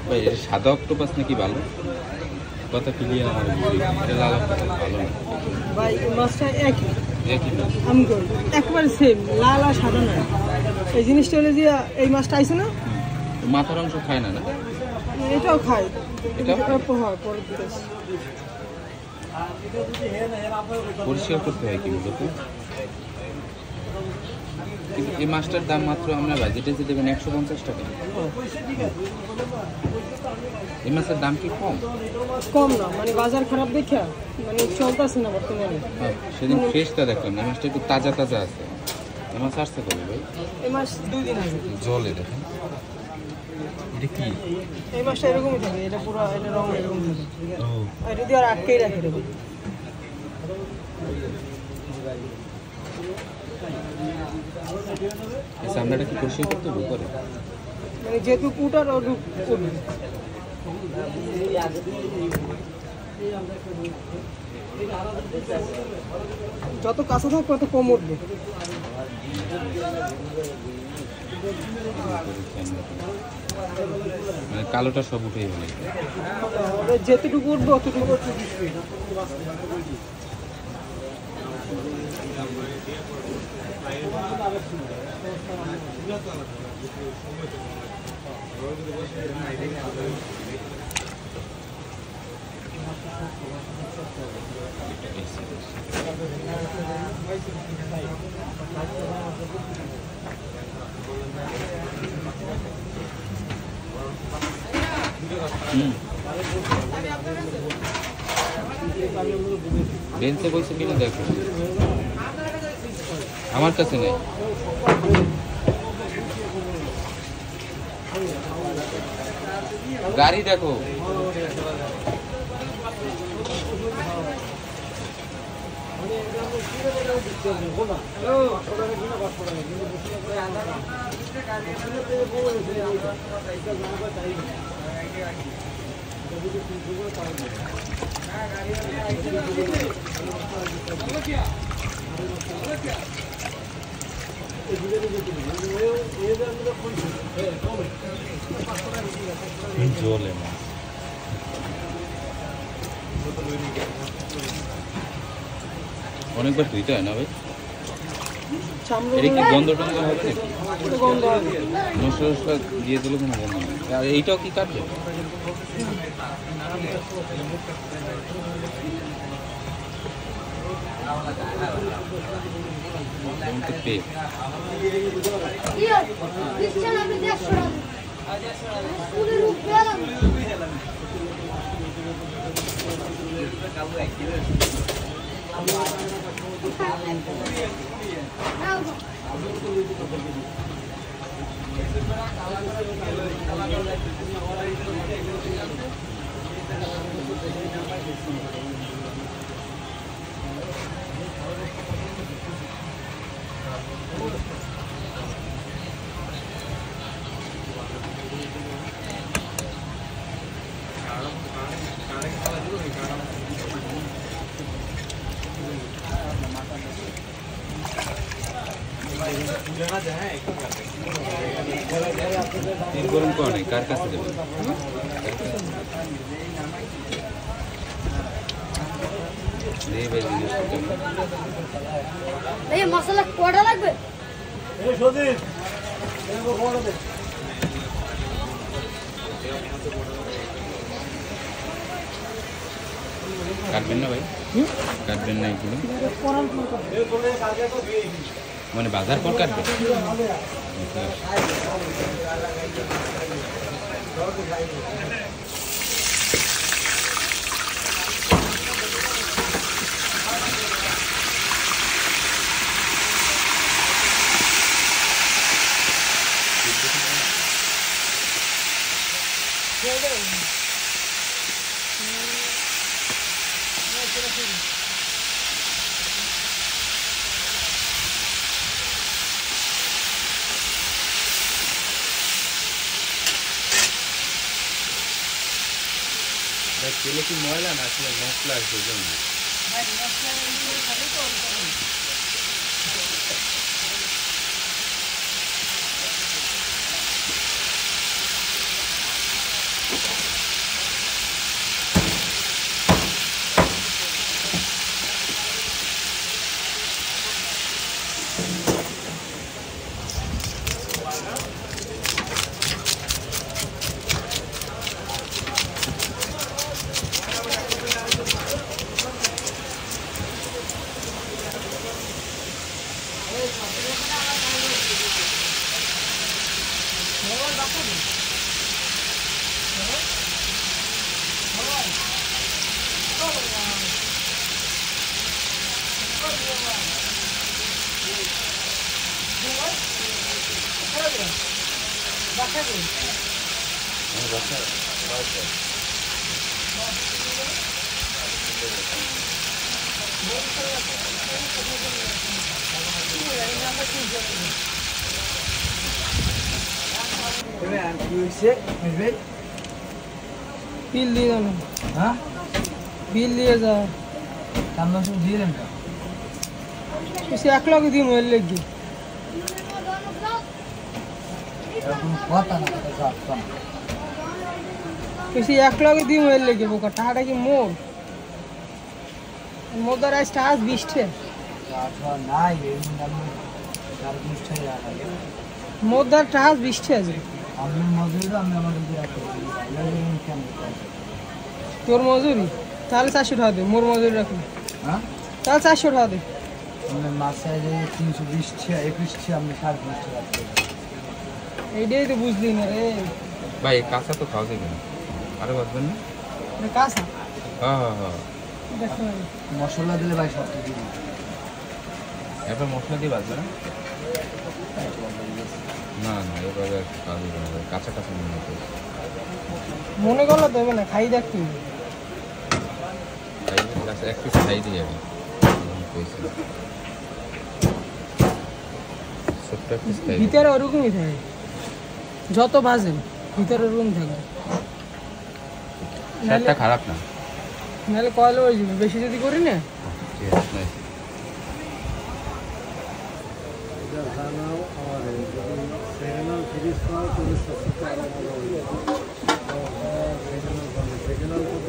ভাই এটা সাদা অক্টোপাস নাকি ভালো? কথা ক্লিয়ার আমার এটা লাল অক্টোপাস ভালো না ভাই মাছটা একই না আমি করি একবারে সেম লাল আর সাদা না। এই জিনিসটা হলে যে এই মাছটা আইছে না মাথার অংশ খায় না না এটাও খায় এটা পরে দিতেছে পরিষ্কার করতে হয় কি মূলত কিন্তু এই মাছটার দাম মাত্র আমরা বাজেটে দেবেন 150 টাকা। এই মাছের দাম কি কম? কম না মানে বাজার খারাপ দেখে মানে চলতেছে না বর্তমানে। সেদিন ফ্রেশটা দেখলাম এই মাছটা একটু তাজা তাজা আছে। এই মাছ আসছে কবে ভাই? এই মাছ 2 দিন আগে জলে দেখেন এটা কি এই মাছটা এরকমই থাকে এটা পুরো এটা রং এরকম থাকে আর যদি আর আটকেই রাখে দেবে এই সামনেটা কি পরিষ্কার করতে হবে করে মানে যেহেতু কুটার ওর করবে যত কাঁচা থাকবে তত কম উঠবে মানে কালোটা সব উঠেই হলে যেতটুকু উঠবে অতটুকু বেঞ্চে বসে কিনে দেখো আমার কাছে নেই গাড়ি দেখো জলে না অনেকবার ধুইতে হয় না ভাই এটা কি গন্ধ টন্ধ হচ্ছে মশলা দিয়ে দিলে কোনো গন্ধ নেই আর এইটাও কি কাটবে গরম কর কার কাছে দেবে মশলা কটা লাগবে কাটবেন না ভাই কাটবেন না এগুলো মানে বাজার পর কাটবে তেলে কি ময়লা না আসলে মশলা আছে ওই জন্য বিল দিয়ে না, হ্যাঁ বিল দিয়ে যা তুই 1 লাখ দিয়ে মোবাইল লেগে তুই 1 লাখ দিয়ে মোবাইল লেগে বোকা টাকাটা কি মোর মোদার আজ টাকা 20 টে মোদার টাকা 20 টে আছে তোর মজুরি তাহলে 400 টাকা দে মোর মজুরি রাখি তাহলে 400 টাকা দে এইটাই তো বুঝলি না রে ভাই কাঁচা তো খাওয়া যাবে না আরে বাঁচবেন না কাঁচা হ্যাঁ হ্যাঁ হ্যাঁ মশলা দিলে ভাই সব এবার মশলা দিয়ে বাঁচবে না না না এবারে কাঁচা কাঁচা মনে হতো মনে করলে দেবে না খাই দেখ তুই কাছে এক পিস খাই দিয়ে যাবে ভিতরে ওরকমই থাকে যত বাজেন ভিতরে ওরকম থাকে সেটা খারাপ না নাহলে কয়লা হয়ে যাবে বেশি যদি করি না ঠিক আছে জানাও আমাদের যদি সেকেন্ড হ্যান্ড ফ্রিজ পাও তাহলে সবচেয়ে আলাদা হবে সেকেন্ড হ্যান্ড কত